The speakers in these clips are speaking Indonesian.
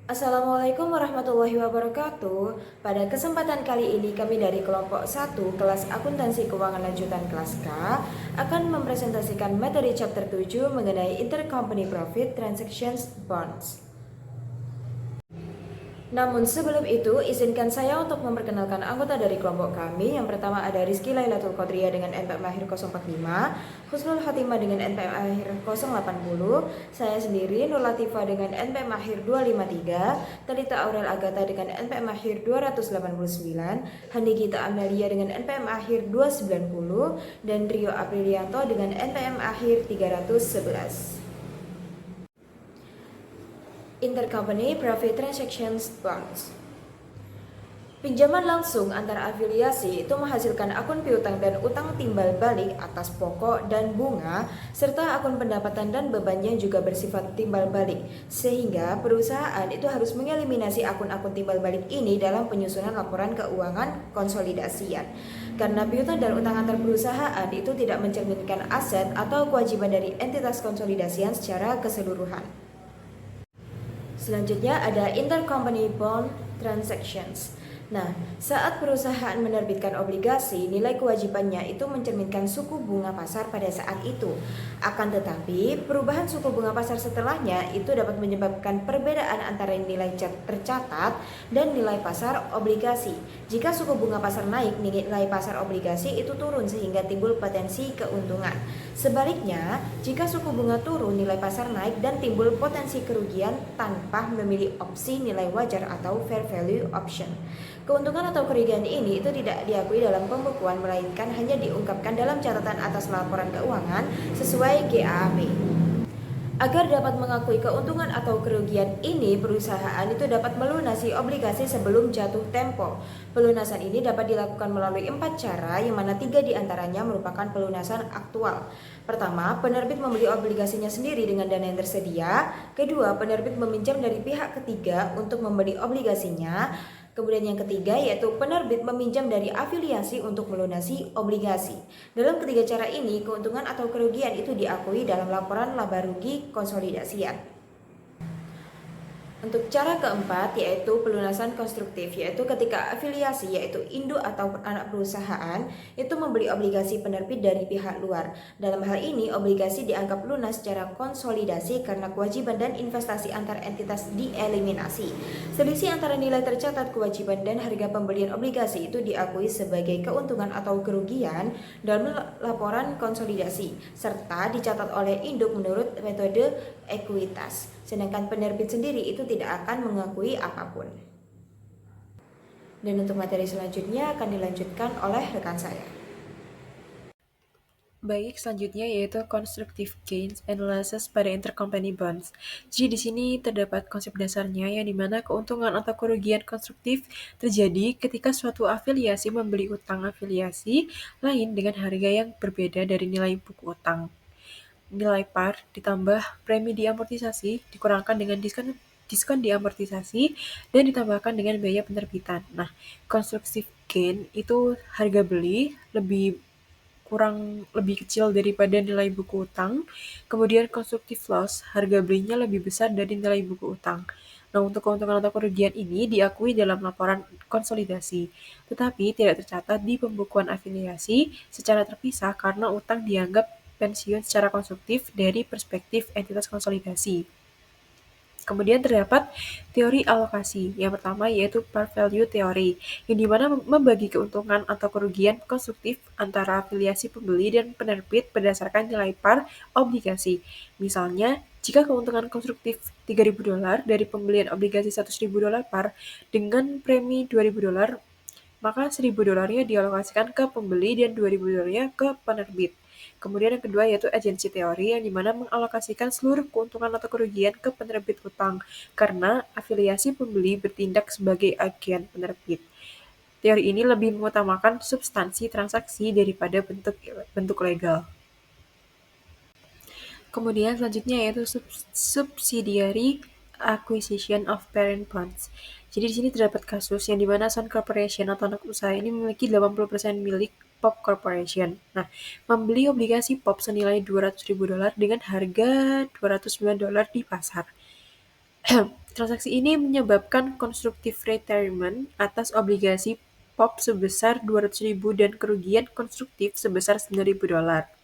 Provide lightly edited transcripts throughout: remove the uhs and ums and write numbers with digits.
Assalamualaikum warahmatullahi wabarakatuh. Pada kesempatan kali ini kami dari kelompok 1 kelas akuntansi keuangan lanjutan kelas K akan mempresentasikan materi chapter 7 mengenai intercompany profit transactions bonds. Namun sebelum itu, izinkan saya untuk memperkenalkan anggota dari kelompok kami. Yang pertama ada Rizky Lailatul Qadriyah dengan NPM akhir 045, Husnul Khotimah dengan NPM akhir 080, saya sendiri Nur Latifah dengan NPM akhir 253, Talita Aurel Agatha dengan NPM akhir 289, Hani Gita Amelia dengan NPM akhir 290, dan Rio Aprilianto dengan NPM akhir 311. Intercompany Profit Transactions Bonds. Pinjaman langsung antar afiliasi itu menghasilkan akun piutang dan utang timbal balik atas pokok dan bunga, serta akun pendapatan dan bebannya juga bersifat timbal balik, sehingga perusahaan itu harus mengeliminasi akun-akun timbal balik ini dalam penyusunan laporan keuangan konsolidasian. Karena piutang dan utang antar perusahaan itu tidak mencerminkan aset atau kewajiban dari entitas konsolidasian secara keseluruhan. Selanjutnya ada intercompany bond transactions. Nah, saat perusahaan menerbitkan obligasi, nilai kewajibannya itu mencerminkan suku bunga pasar pada saat itu. Akan tetapi, perubahan suku bunga pasar setelahnya itu dapat menyebabkan perbedaan antara nilai tercatat dan nilai pasar obligasi. Jika suku bunga pasar naik, nilai pasar obligasi itu turun sehingga timbul potensi keuntungan. Sebaliknya, jika suku bunga turun, nilai pasar naik dan timbul potensi kerugian tanpa memilih opsi nilai wajar atau fair value option. Keuntungan atau kerugian ini itu tidak diakui dalam pembukuan, melainkan hanya diungkapkan dalam catatan atas laporan keuangan sesuai GAAP. Agar dapat mengakui keuntungan atau kerugian ini, perusahaan itu dapat melunasi obligasi sebelum jatuh tempo. Pelunasan ini dapat dilakukan melalui 4 cara, yang mana 3 diantaranya merupakan pelunasan aktual. Pertama, penerbit membeli obligasinya sendiri dengan dana yang tersedia. Kedua, penerbit meminjam dari pihak ketiga untuk membeli obligasinya. Kemudian yang ketiga yaitu penerbit meminjam dari afiliasi untuk melunasi obligasi. Dalam ketiga cara ini, keuntungan atau kerugian itu diakui dalam laporan laba rugi konsolidasian. Untuk cara keempat yaitu pelunasan konstruktif, yaitu ketika afiliasi yaitu induk atau anak perusahaan itu membeli obligasi penerbit dari pihak luar. Dalam hal ini obligasi dianggap lunas secara konsolidasi karena kewajiban dan investasi antar entitas dieliminasi. Selisih antara nilai tercatat kewajiban dan harga pembelian obligasi itu diakui sebagai keuntungan atau kerugian dalam laporan konsolidasi serta dicatat oleh induk menurut metode ekuitas. Sedangkan penerbit sendiri itu tidak akan mengakui apapun. Dan untuk materi selanjutnya akan dilanjutkan oleh rekan saya. Baik, selanjutnya yaitu constructive gains and losses pada intercompany bonds. Jadi di sini terdapat konsep dasarnya yang dimana keuntungan atau kerugian konstruktif terjadi ketika suatu afiliasi membeli utang afiliasi lain dengan harga yang berbeda dari nilai buku utang. Nilai par ditambah premi diamortisasi dikurangkan dengan diskon diamortisasi dan ditambahkan dengan biaya penerbitan. Nah, constructive gain itu harga beli lebih kecil daripada nilai buku utang. Kemudian constructive loss, harga belinya lebih besar dari nilai buku utang. Nah, untuk keuntungan atau kerugian ini diakui dalam laporan konsolidasi, tetapi tidak tercatat di pembukuan afiliasi secara terpisah karena utang dianggap pensiun secara konstruktif dari perspektif entitas konsolidasi. Kemudian terdapat teori alokasi. Yang pertama yaitu par value theory, yang dimana membagi keuntungan atau kerugian konstruktif antara afiliasi pembeli dan penerbit berdasarkan nilai par obligasi. Misalnya, jika keuntungan konstruktif $3.000 dari pembelian obligasi $100.000 par dengan premi $2.000, maka $1.000-nya dialokasikan ke pembeli dan $2.000-nya ke penerbit. Kemudian yang kedua yaitu agensi teori, yang dimana mengalokasikan seluruh keuntungan atau kerugian ke penerbit utang karena afiliasi pembeli bertindak sebagai agen penerbit. Teori ini lebih mengutamakan substansi transaksi daripada bentuk legal. Kemudian selanjutnya yaitu subsidiary acquisition of parent bonds. Jadi di sini terdapat kasus yang dimana Sun Corporation atau anak usaha ini memiliki 80% milik Pop Corporation. Nah, membeli obligasi Pop senilai $200.000 dengan harga $209 di pasar. Transaksi ini menyebabkan constructive retirement atas obligasi POP sebesar 200.000 dan kerugian konstruktif sebesar $9.000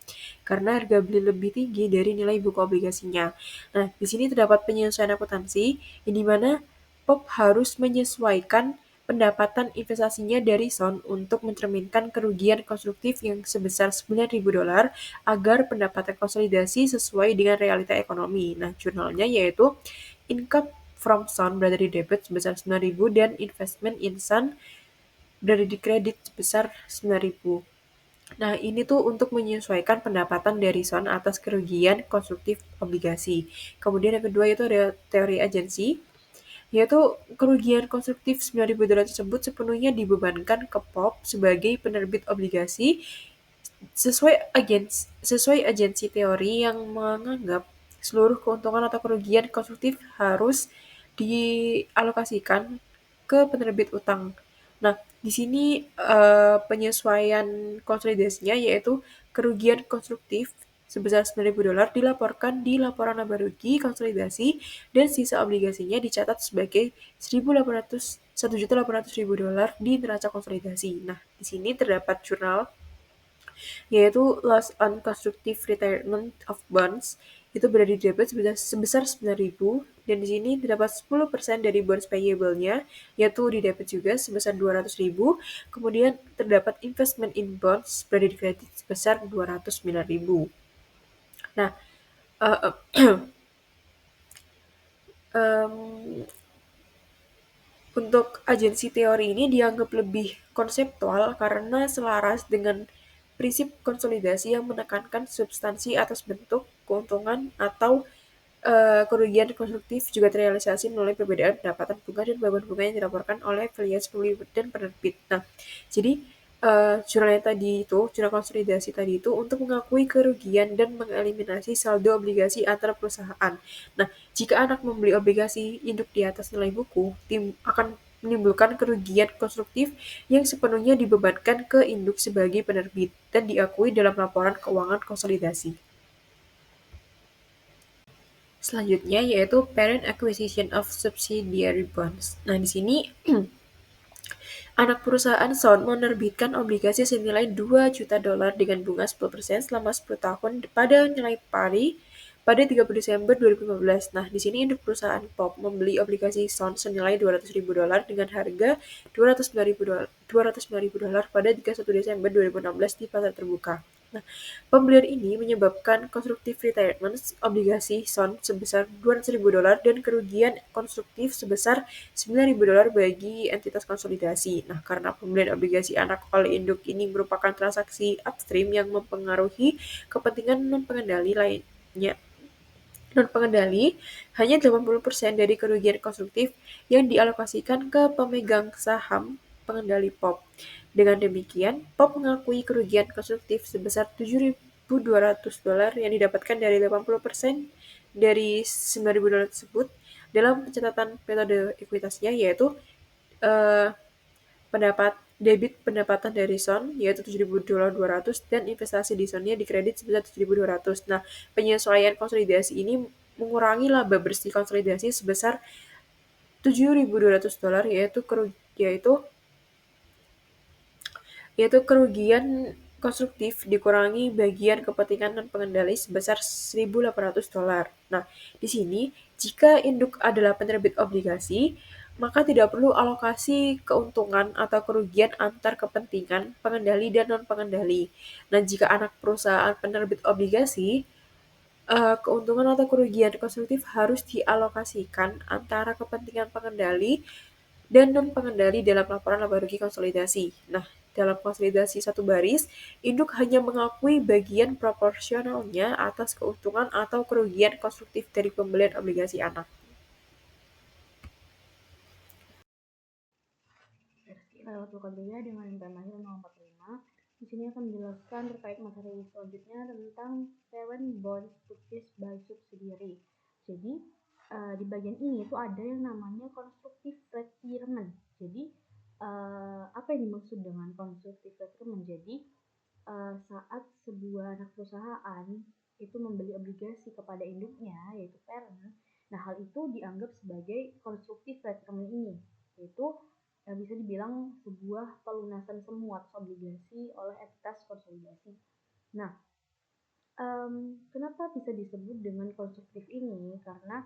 karena harga beli lebih tinggi dari nilai buku obligasinya. Nah, di sini terdapat penyesuaian akuntansi, yang di mana POP harus menyesuaikan pendapatan investasinya dari SON untuk mencerminkan kerugian konstruktif yang sebesar $9.000 agar pendapatan konsolidasi sesuai dengan realita ekonomi. Nah, jurnalnya yaitu income from SON berada di debit sebesar 9.000 dan investment in SON berada di kredit sebesar 9.000. Nah, ini tuh untuk menyesuaikan pendapatan dari SON atas kerugian konstruktif obligasi. Kemudian yang kedua itu ada teori agensi, yaitu kerugian konstruktif $9.000 tersebut sepenuhnya dibebankan ke POP sebagai penerbit obligasi sesuai agensi teori yang menganggap seluruh keuntungan atau kerugian konstruktif harus dialokasikan ke penerbit utang. Nah, di sini penyesuaian konsolidasinya yaitu kerugian konstruktif sebesar $9.000 dilaporkan di laporan laba rugi konsolidasi dan sisa obligasinya dicatat sebagai $1.800.000 di neraca konsolidasi. Nah, di sini terdapat jurnal yaitu loss on constructive retirement of bonds itu berada di debit sebesar 9.000 dan di sini terdapat 10% dari bonds payable-nya yaitu di debit juga sebesar 200.000. Kemudian terdapat investment in bonds berada di kredit sebesar 209.000. Nah, uh, um, untuk agensi teori ini dianggap lebih konseptual karena selaras dengan prinsip konsolidasi yang menekankan substansi atas bentuk, keuntungan, atau kerugian konstruktif juga terrealisasi melalui perbedaan pendapatan bunga dan beban bunga yang dilaporkan oleh afiliasi pembeli dan penerbit. Nah, jadi jurnal yang tadi itu, jurnal konsolidasi tadi itu untuk mengakui kerugian dan mengeliminasi saldo obligasi antar perusahaan. Nah, jika anak membeli obligasi induk di atas nilai buku, tim akan menimbulkan kerugian konstruktif yang sepenuhnya dibebankan ke induk sebagai penerbit dan diakui dalam laporan keuangan konsolidasi. Selanjutnya yaitu Parent Acquisition of Subsidiary Bonds. Nah, di sini anak perusahaan SON menerbitkan obligasi senilai $2 juta dengan bunga 10% selama 10 tahun pada nilai pari pada 30 Desember 2015. Nah, di sini induk perusahaan POP membeli obligasi SON senilai $200.000 dengan harga $209.000 pada 31 Desember 2016 di pasar terbuka. Nah, pembelian ini menyebabkan constructive retirement obligasi SON sebesar $200.000 dan kerugian konstruktif sebesar $9.000 bagi entitas konsolidasi. Nah, karena pembelian obligasi anak oleh induk ini merupakan transaksi upstream yang mempengaruhi kepentingan non-pengendali lainnya. Non-pengendali, hanya 80% dari kerugian konstruktif yang dialokasikan ke pemegang saham pengendali POP. Dengan demikian, POP mengakui kerugian konstruktif sebesar $7.200 yang didapatkan dari 80% dari $9.000 tersebut dalam pencatatan metode ekuitasnya yaitu eh, pendapat debit pendapatan dari SON yaitu $7.200 dan investasi di SON-nya dikredit sebesar $7.200. Nah, penyesuaian konsolidasi ini mengurangi laba bersih konsolidasi sebesar $7.200 yaitu kerugian konstruktif dikurangi bagian kepentingan non pengendali sebesar $1.800. Nah, di sini jika induk adalah penerbit obligasi, maka tidak perlu alokasi keuntungan atau kerugian antar kepentingan pengendali dan non pengendali. Nah, jika anak perusahaan penerbit obligasi, keuntungan atau kerugian konstruktif harus dialokasikan antara kepentingan pengendali dan non-pengendali dalam laporan laba rugi konsolidasi. Nah, dalam konsolidasi satu baris, induk hanya mengakui bagian proporsionalnya atas keuntungan atau kerugian konstruktif dari pembelian obligasi anak. Lewat Wikipedia dengan tema 045. Di sini akan menjelaskan terkait materi selanjutnya tentang parent bonds purchase by subsidiary. Jadi di bagian ini tuh ada yang namanya constructive retirement. Jadi apa yang dimaksud dengan constructive retirement? Jadi saat sebuah anak perusahaan itu membeli obligasi kepada induknya yaitu parent, Nah, hal itu dianggap sebagai constructive retirement ini, yaitu bisa dibilang sebuah pelunasan semu atau obligasi oleh entitas konsolidasi. Nah, kenapa bisa disebut dengan konstruktif ini? Karena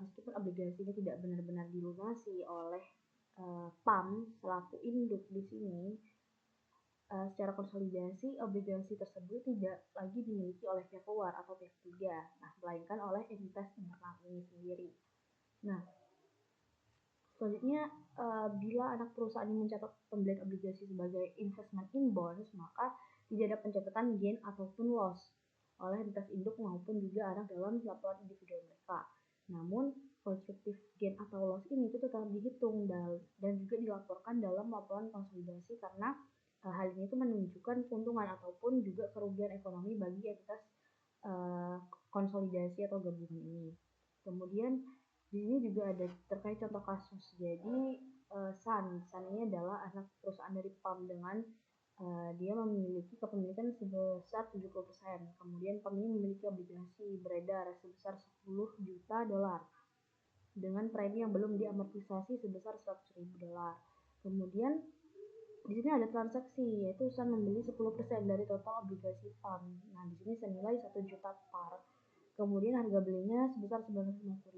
meskipun obligasinya tidak benar-benar dilunasi oleh PAM selaku induk di sini, secara konsolidasi obligasi tersebut tidak lagi dimiliki oleh pihak luar atau pihak ketiga, nah melainkan oleh entitas internal ini sendiri. Nah, selanjutnya bila anak perusahaan ini mencatat pembelian obligasi sebagai investment in bonds, maka tidak ada pencatatan gain ataupun loss oleh entitas induk maupun juga anak dalam laporan individual mereka. Namun, constructive gain atau loss ini itu tetap dihitung dan juga dilaporkan dalam laporan konsolidasi karena hal ini itu menunjukkan keuntungan ataupun juga kerugian ekonomi bagi entitas konsolidasi atau gabungan ini. Kemudian di sini juga ada terkait contoh kasus. Jadi Sun ini adalah anak perusahaan dari PAM dengan dia memiliki kepemilikan sebesar 70%. Kemudian PAM ini memiliki obligasi beredar sebesar 10 juta dolar dengan premi yang belum diamortisasi sebesar 100.000 dolar. Kemudian di sini ada transaksi, yaitu Sun membeli 10% dari total obligasi PAM. Nah, di sini senilai 1 juta par. Kemudian harga belinya sebesar 950.000,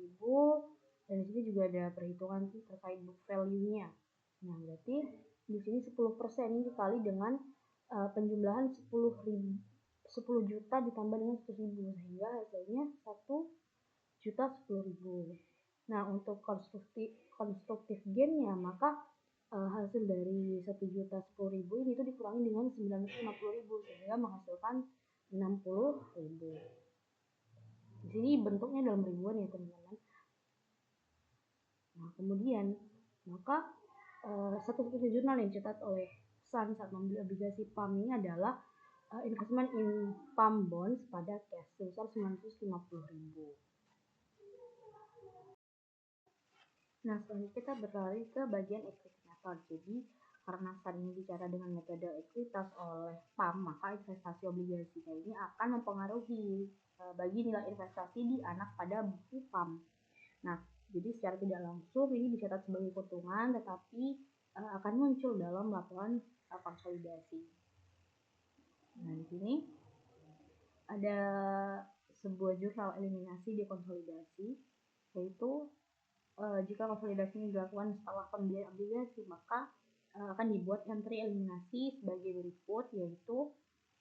dan di sini juga ada perhitungan terkait book value-nya. Nah, berarti di sini 10% ini dikali dengan penjumlahan 10 juta ditambah dengan 100.000, sehingga hasilnya 1.010.000. Nah, untuk konstruktif gain-nya, maka hasil dari 1.010.000 ini itu dikurangi dengan 950.000 sehingga menghasilkan 60.000. Di sini bentuknya dalam ribuan ya teman-teman. Nah, kemudian maka satu-satunya jurnal yang dicetak oleh Sun saat membeli obligasi PAM ini adalah investment in PAM bonds pada cash sebesar 950.000. Nah, selanjutnya kita berlari ke bagian equity method. Jadi, karena Sun ini bicara dengan metode ekuitas oleh PAM, maka investasi obligasinya ini akan mempengaruhi bagi nilai investasi di anak pada buku PAM. Nah, jadi secara tidak langsung ini dicatat sebagai keuntungan, tetapi akan muncul dalam laporan konsolidasi. Nah, di sini ada sebuah jurnal eliminasi di konsolidasi, yaitu jika konsolidasi ini dilakukan setelah pembelian obligasi, maka akan dibuat entry eliminasi sebagai berikut, yaitu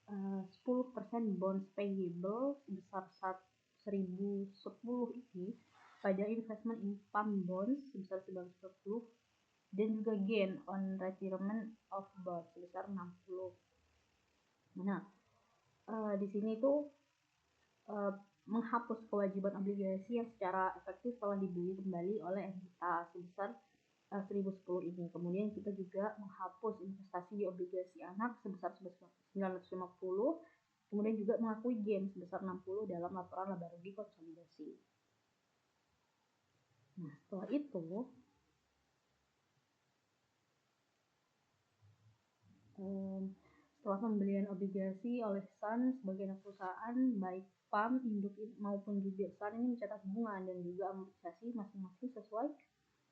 10% bonds payable sebesar 1.010 ini pada investment in PAM bonds sebesar 910 dan juga gain on retirement of bonds sebesar 60. Nah, di sini itu menghapus kewajiban obligasi yang secara efektif telah dibeli kembali oleh entitas sebesar 1.010 ini. Kemudian kita juga menghapus investasi di obligasi anak sebesar 950, kemudian juga mengakui gain sebesar 60 dalam laporan laba rugi konsolidasi. Nah, setelah itu setelah pembelian obligasi oleh Sun sebagai anak perusahaan, baik PAM, induk maupun juga Sun ini mencatat bunga dan juga amortisasi masing-masing sesuai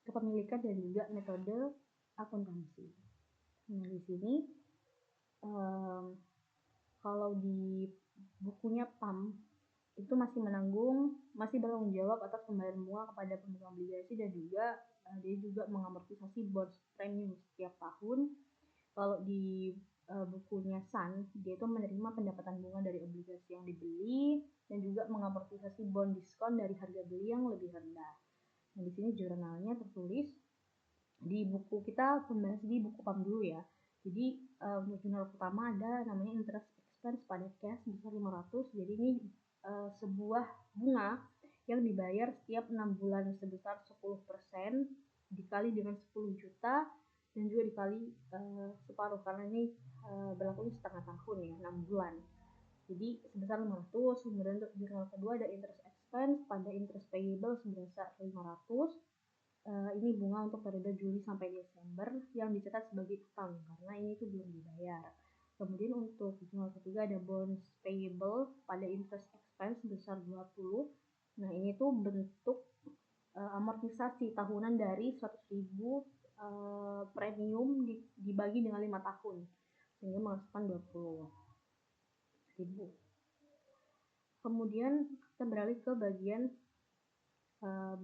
kepemilikan dan juga metode akuntansi. Nah, di sini kalau di bukunya PAM itu masih bertanggung jawab atas pembayaran bunga kepada pemegang obligasi dan juga dia juga mengamortisasi bonds premium setiap tahun. Kalau di bukunya Sun, dia itu menerima pendapatan bunga dari obligasi yang dibeli dan juga mengamortisasi bond diskon dari harga beli yang lebih rendah. Nah, di sini jurnalnya tertulis di buku kita pembahas di buku PAM dulu ya. Jadi untuk jurnal pertama ada namanya interest expense pada cash sebesar 500. Jadi ini sebuah bunga yang dibayar setiap 6 bulan sebesar 10% dikali dengan 10 juta dan juga dikali separuh karena ini berlakunya setengah tahun ya, 6 bulan. Jadi sebesar 500. Kemudian untuk jurnal kedua ada interest expense pada interest payable sebesar 500. Ini bunga untuk periode Juli sampai Desember yang dicatat sebagai utang karena ini itu belum dibayar. Kemudian untuk jurnal ketiga ada bonds payable pada interest expense sebesar 20. Nah, ini tuh bentuk amortisasi tahunan dari 100.000 premium dibagi dengan 5 tahun sehingga menghasilkan 20.000. Kemudian kita beralih ke bagian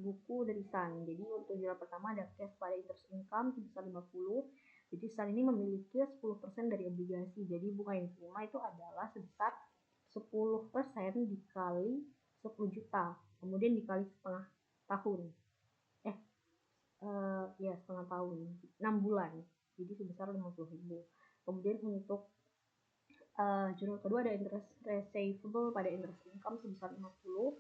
buku dari Sun. Jadi untuk jurnal pertama ada cash pada interest income sebesar 50. Jadi Sun ini memiliki 10% dari obligasi. Jadi bunga yang diterima itu adalah sebesar 10% dikali 10 juta. Kemudian dikali setengah tahun. Setengah tahun, 6 bulan. Jadi sebesar 50.000. Kemudian untuk jurnal kedua ada interest receivable pada interest income sebesar 50.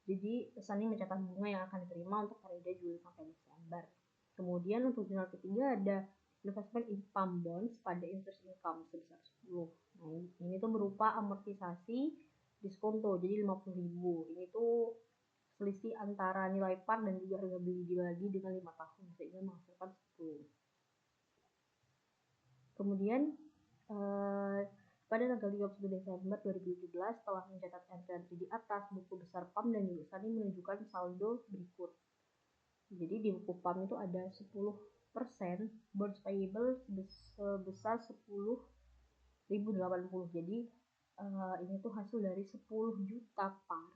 Jadi pesannya mencatat bunga yang akan diterima untuk periode Juli sampai Desember. Kemudian untuk jurnal ketiga ada investment income bonds pada interest income sebesar 10. Nah, ini tuh berupa amortisasi diskonto, jadi 50.000. Ini tuh selisih antara nilai par dan juga harga beli dilagi dengan 5 tahun sehingga menghasilkan 10. Kemudian pada tanggal 31 Desember 2017 telah mencatat entry di atas, buku besar PAM dan juga Sani menunjukkan saldo berikut. Jadi di buku PAM itu ada 10% bonds payable sebesar 10.080. Jadi ini tuh hasil dari 10 juta par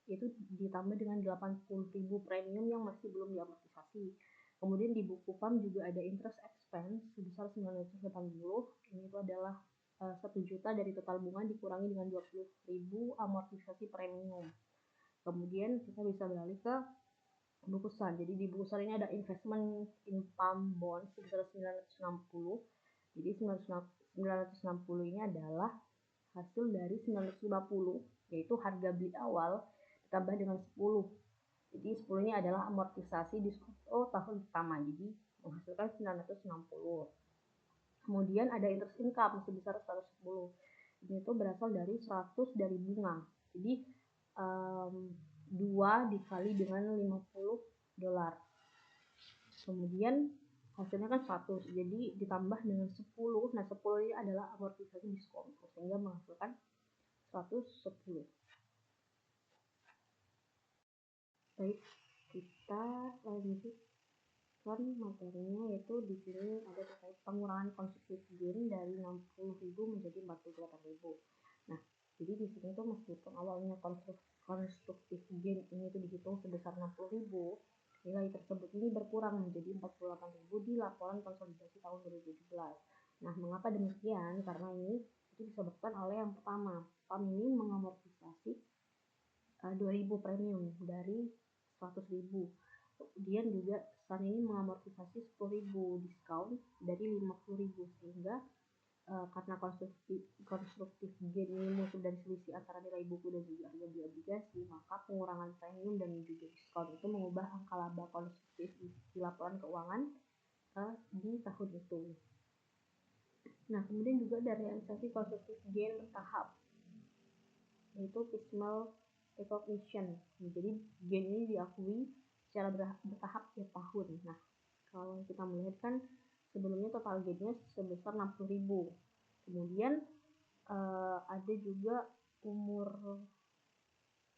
itu ditambah dengan 80.000 premium yang masih belum diamortisasi. Kemudian di buku PAM juga ada interest expense sebesar 980. Ini itu adalah 1 juta dari total bunga dikurangi dengan 20.000 amortisasi premium. Kemudian kita bisa beralih ke buku Sun. Jadi di buku Sun ini ada investment income bond sebesar 960. Jadi 960 ini adalah hasil dari 950, yaitu harga beli awal ditambah dengan 10. Jadi 10 ini adalah amortisasi diskonto tahun pertama. Jadi menghasilkan 960. Kemudian ada interest income sebesar 110. Ini tuh berasal dari 100 dari bunga. Jadi 2 dikali dengan $50. Kemudian hasilnya kan 100. Jadi ditambah dengan 10. Nah, 10 ini adalah amortisasi diskonto sehingga menghasilkan 110. Baik, kita lanjut materinya, yaitu di sini ada terkait pengurangan constructive gain dari 60.000 menjadi 48.000. Nah, jadi di sini tuh meskipun awalnya constructive gain ini tuh dihitung sebesar 60.000, nilai tersebut ini berkurang menjadi 48.000 di laporan konsolidasi tahun 2017. Nah, mengapa demikian? Karena ini itu disebabkan oleh yang pertama, PAM ini mengamortisasi 2.000 premium dari 100.000. Kemudian juga Sun ini mengamortisasi 10.000 diskon dari 50.000 sehingga karena konstruktif gain ini muncul dari selisih antara nilai buku dan juga harga beli obligasi, maka pengurangan premium dan juga diskon itu mengubah angka laba konstruktif di laporan keuangan di tahun itu. Nah, kemudian juga ada realisasi konstruktif gain bertahap, yaitu piecemeal recognition. Jadi gain ini diakui secara bertahap tiap tahun. Nah, kalau kita melihat kan sebelumnya total gainnya sebesar 60.000. Kemudian ada juga umur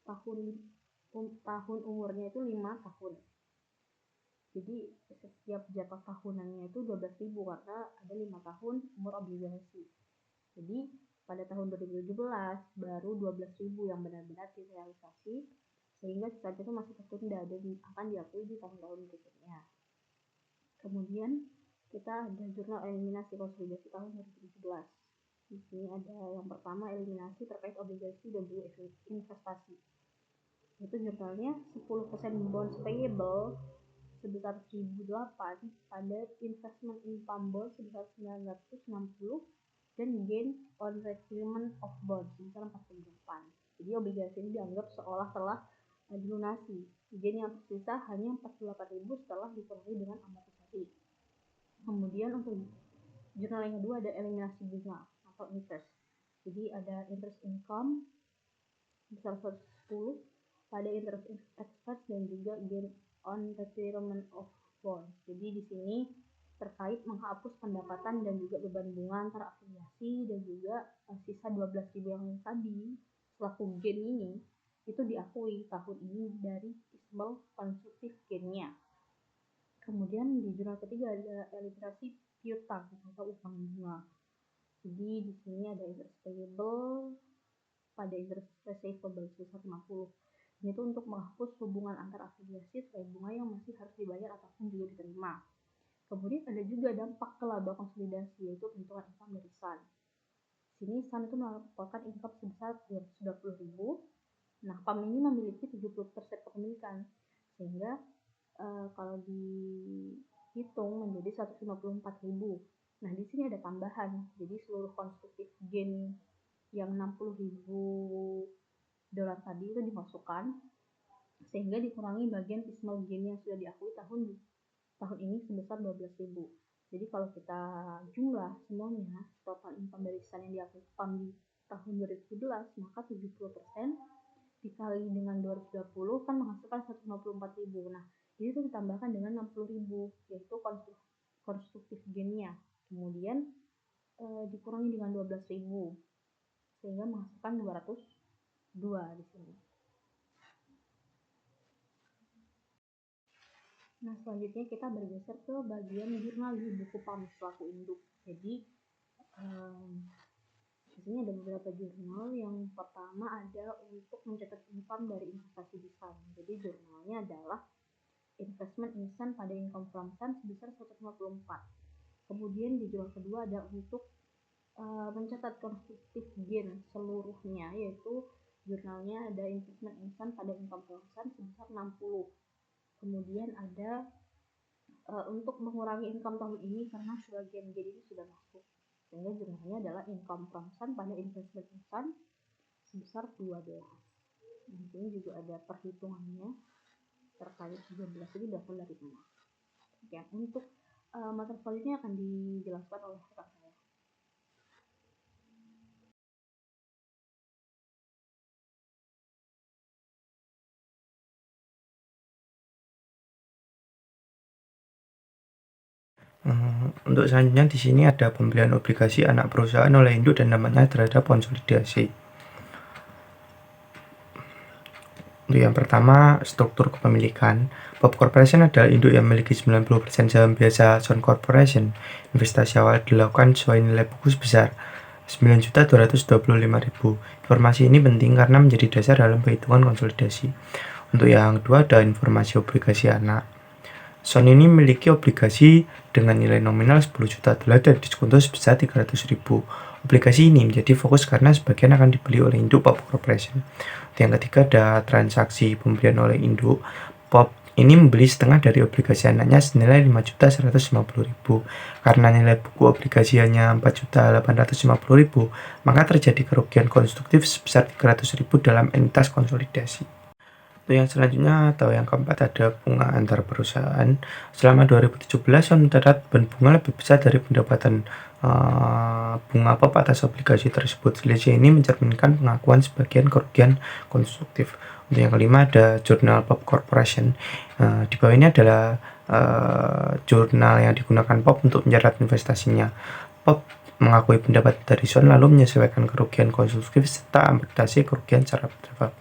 tahun umurnya itu 5 tahun. Jadi setiap jatah tahunannya itu 12.000 karena ada 5 tahun umur obligasi. Jadi pada tahun 2017 baru 12.000 yang benar-benar direalisasi, sehingga sisanya itu masih tertunda dan akan diakui di tahun-tahun berikutnya. Kemudian kita ada jurnal eliminasi konsolidasi tahun 2017. Di sini ada yang pertama eliminasi terkait obligasi dan juga investasi. Itu jurnalnya 10% bonds payable sebesar 1.008 pada investment income bonds sebesar 960 dan gain on retirement of bonds sebesar 48. Jadi obligasi ini dianggap seolah telah dilunasi. Gain yang tersisa hanya 48.000 setelah dikurangi dengan amortisasi. Kemudian untuk jurnal yang kedua ada eliminasi bunga atau interest. Jadi ada interest income besar 110 pada interest expense dan juga gain on retirement of bonds. Jadi di sini terkait menghapus pendapatan dan juga beban bunga antara afiliasi dan juga sisa 12.000 yang tadi selaku gain ini itu diakui tahun ini dari Ismail konstruktif gainnya. Kemudian di jurnal ketiga ada eliminasi piutang atau utang bunga. Jadi di sini ada interest payable pada interest receivable sebesar 50. Ini itu untuk menghapus hubungan antar afiliasi terkait bunga yang masih harus dibayar ataupun juga diterima. Kemudian ada juga dampak ke laba konsolidasi, yaitu perhitungan income dari SUN. Sini SUN itu melaporkan income sebesar 220.000. Nah, PAM ini memiliki 70% kepemilikan, sehingga kalau dihitung menjadi 154.000. Nah, di sini ada tambahan. Jadi seluruh konstruktif gain yang 60.000 dolar tadi itu dimasukkan, sehingga dikurangi bagian Ismail gain yang sudah diakui tahun ini sebesar 12.000. Jadi kalau kita jumlah semuanya, total income dari SUN yang diakui PAM di tahun 2017, maka 70% dikali dengan 220 kan menghasilkan 154.000. Nah, ini tuh ditambahkan dengan 60.000, yaitu konstruktif gainnya. Kemudian dikurangi dengan 12.000, sehingga menghasilkan 202 di sini. Nah, selanjutnya kita bergeser ke bagian jurnal di buku PAM selaku induk. Jadi di sini ada beberapa jurnal. Yang pertama ada untuk mencatat income dari investasi di SUN. Jadi jurnalnya adalah investment in SUN pada income from SUN sebesar 154. Kemudian di jurnal kedua ada untuk mencatat konstruktif gain seluruhnya, yaitu jurnalnya ada investment in SUN pada income from SUN sebesar 60. Kemudian ada untuk mengurangi income tahun ini karena sebagian gain ini sudah masuk, sehingga jurnalnya adalah income from SUN pada investment in SUN sebesar 12. Di sini juga ada perhitungannya terkait 12 ini berasal dari mana. Oke, untuk materi selanjutnya akan dijelaskan oleh rekan saya. Untuk selanjutnya di sini ada pembelian obligasi anak perusahaan oleh induk dan dampaknya terhadap konsolidasi. Untuk yang pertama, struktur kepemilikan. Pop Corporation adalah induk yang memiliki 90% saham biasa Sun Corporation. Investasi awal dilakukan sesuai nilai buku sebesar 9.225.000. Informasi ini penting karena menjadi dasar dalam perhitungan konsolidasi. Untuk yang kedua ada informasi obligasi anak. Sun ini memiliki obligasi dengan nilai nominal 10 juta dolar dan diskonto sebesar 300.000. Obligasi ini menjadi fokus karena sebagian akan dibeli oleh induk Pop Corporation. Yang ketiga ada transaksi pembelian oleh induk. Pop ini membeli setengah dari obligasi anaknya senilai 5.150.000. Karena nilai buku obligasi hanya 4.850.000, maka terjadi kerugian konstruktif sebesar 300.000 dalam entitas konsolidasi. Untuk yang selanjutnya atau yang keempat ada bunga antar perusahaan. Selama 2017 Sun mencatat beban bunga lebih besar dari pendapatan bunga POP atas obligasi tersebut. Selisih ini mencerminkan pengakuan sebagian kerugian konstruktif. Untuk yang kelima ada jurnal POP Corporation. Di bawah ini adalah jurnal yang digunakan POP untuk mencatat investasinya. POP mengakui pendapat dari Sun lalu menyesuaikan kerugian konstruktif serta amortisasi kerugian secara bertahap.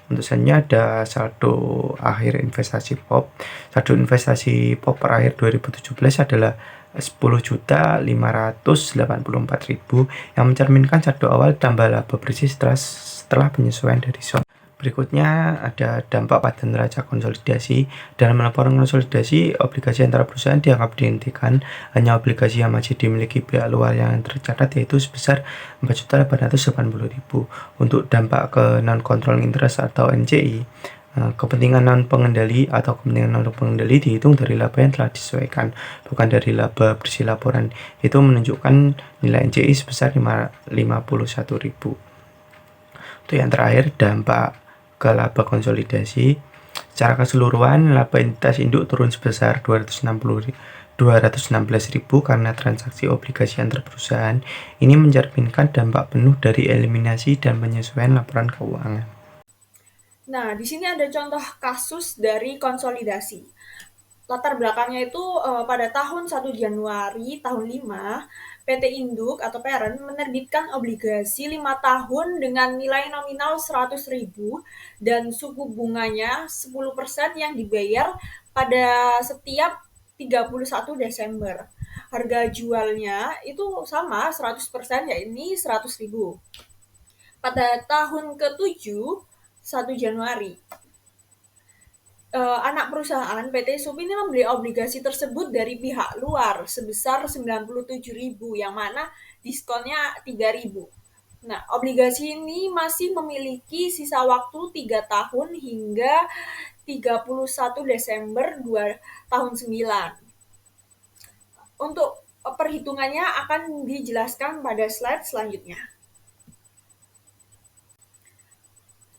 Untuk selanjutnya ada saldo akhir investasi POP. Saldo investasi POP per akhir 2017 adalah 10.584.000 yang mencerminkan saldo awal tambah laba bersih setelah penyesuaian dari Sun. Berikutnya ada dampak pada neraca konsolidasi. Dalam laporan konsolidasi, obligasi antara perusahaan dianggap dihentikan. Hanya obligasi yang masih dimiliki pihak luar yang tercatat yaitu sebesar 4.880.000. Untuk dampak ke non-controlling interest atau NCI, kepentingan non-pengendali atau kepentingan non-pengendali dihitung dari laba yang telah disesuaikan, bukan dari laba bersih laporan. Itu menunjukkan nilai NCI sebesar 51.000. Itu yang terakhir, dampak ke laba konsolidasi. Secara keseluruhan, laba entitas induk turun sebesar 216.000 karena transaksi obligasi antar perusahaan. Ini mencerminkan dampak penuh dari eliminasi dan penyesuaian laporan keuangan. Nah, di sini ada contoh kasus dari konsolidasi. latar belakangnya itu pada tahun 1 Januari tahun 5, PT Induk atau Parent menerbitkan obligasi 5 tahun dengan nilai nominal 100.000 dan suku bunganya 10% yang dibayar pada setiap 31 Desember. Harga jualnya itu sama 100%, yakni 100.000. Pada tahun ke-7, 1 Januari, anak perusahaan PT Sup ini membeli obligasi tersebut dari pihak luar sebesar 97.000 yang mana diskonnya 3.000. Nah, obligasi ini masih memiliki sisa waktu 3 tahun hingga 31 Desember 2 tahun 9. Untuk perhitungannya akan dijelaskan pada slide selanjutnya.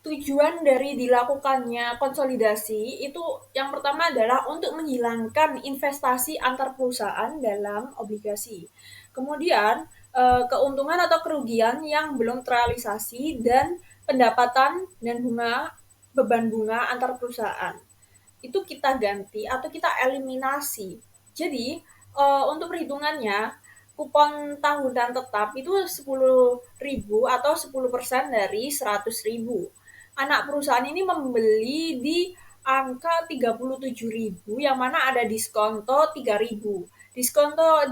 Tujuan dari dilakukannya konsolidasi itu yang pertama adalah untuk menghilangkan investasi antar perusahaan dalam obligasi. Kemudian keuntungan atau kerugian yang belum terrealisasi dan pendapatan dan beban bunga antar perusahaan. Itu kita ganti atau kita eliminasi. Jadi untuk perhitungannya kupon tahunan tetap itu 10.000 atau 10% dari 100.000. Anak perusahaan ini membeli di angka 37.000 yang mana ada diskonto 3.000. Diskonto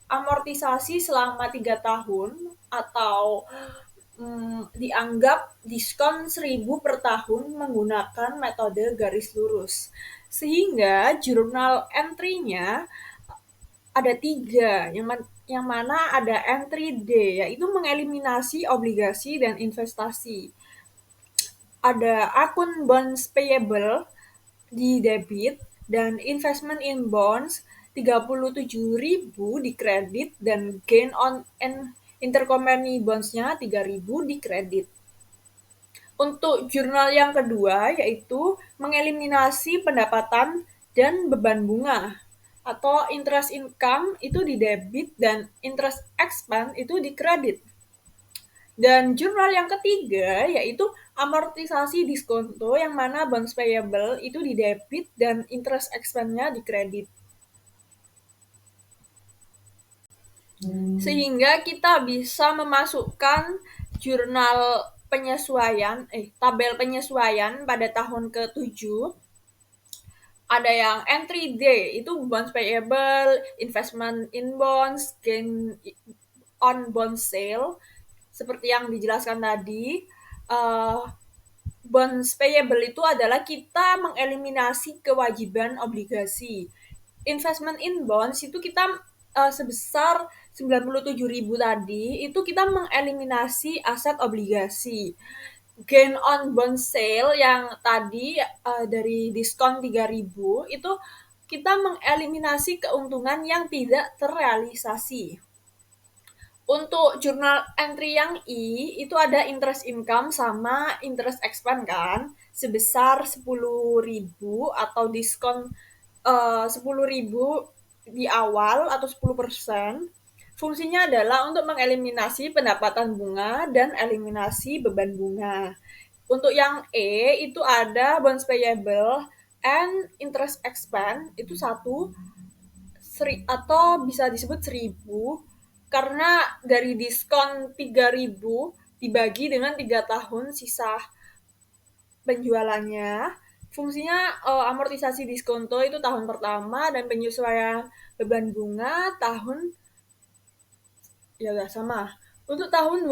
amortisasi selama 3 tahun atau dianggap diskon 1.000 per tahun menggunakan metode garis lurus. Sehingga jurnal entry-nya ada 3, yang mana ada entry D, yaitu mengeliminasi obligasi dan investasi. Ada akun bonds payable di debit dan investment in bonds 37.000 di kredit dan gain on intercompany bonds-nya 3.000 di kredit. Untuk jurnal yang kedua yaitu mengeliminasi pendapatan dan beban bunga atau interest income itu di debit dan interest expense itu di kredit. Dan jurnal yang ketiga yaitu amortisasi diskonto yang mana bonds payable itu di debit dan interest expense-nya di kredit. Sehingga kita bisa memasukkan jurnal penyesuaian, tabel penyesuaian pada tahun ke-7. Ada yang entry D, itu bonds payable, investment in bonds, gain on bond sale. Seperti yang dijelaskan tadi, bonds payable itu adalah kita mengeliminasi kewajiban obligasi. Investment in bonds itu kita sebesar 97.000 tadi, itu kita mengeliminasi aset obligasi. Gain on bond sale yang tadi dari diskon 3.000 itu kita mengeliminasi keuntungan yang tidak terrealisasi. Untuk jurnal entry yang I, itu ada interest income sama interest expense kan, sebesar 10.000 atau diskon 10.000 di awal atau 10%. Fungsinya adalah untuk mengeliminasi pendapatan bunga dan eliminasi beban bunga. Untuk yang E, itu ada bonds payable and interest expense, itu satu, atau bisa disebut 1.000, karena dari diskon 3.000 dibagi dengan 3 tahun sisa penjualannya. Fungsinya amortisasi diskonto itu tahun pertama dan penyesuaian beban bunga tahun ya udah sama. Untuk tahun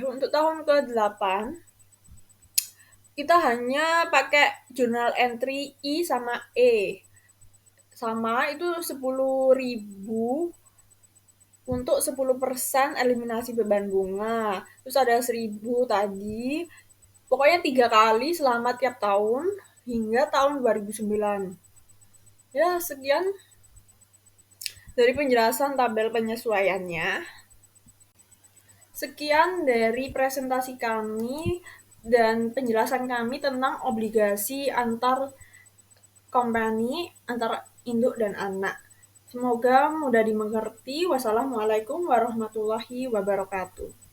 untuk tahun ke-8 kita hanya pakai jurnal entry I sama E. Sama itu 10.000 untuk 10% eliminasi beban bunga. Terus ada 1.000 tadi. Pokoknya 3 kali selama tiap tahun hingga tahun 2009. Ya, sekian dari penjelasan tabel penyesuaiannya. Sekian dari presentasi kami dan penjelasan kami tentang obligasi antar company, antara induk dan anak. Semoga mudah dimengerti. Wassalamualaikum warahmatullahi wabarakatuh.